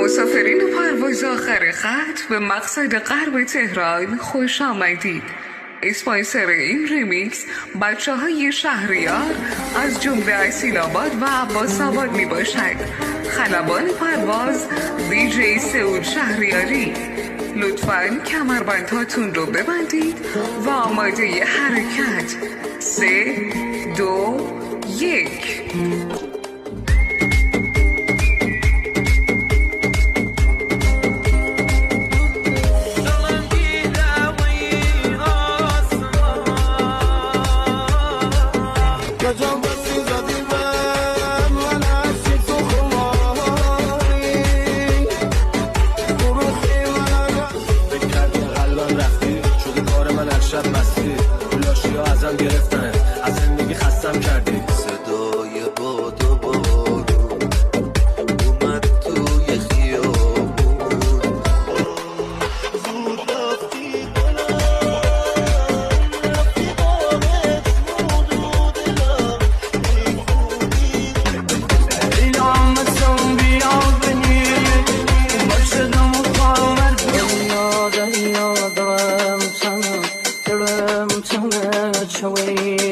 مسافرین پرواز آخر خط به مقصد غرب تهران خوش آمدید. اسپانسر این ریمیکس بچه های شهریار از جمله اصیل آباد و عباس آباد می باشد. خلبان پرواز دیجی سعود شهریاری. لطفاً کمربندهاتون رو ببندید و آماده حرکت. 3 2 1. گرفتن از زندگی خستم کردی صدای باد و بارون اومد توی خیابون زود رفتی دلم رفتی بامت مود و دلم میخونی ایلام سون بیا بنی باشدم و قامر دنیا دارم تنم چوی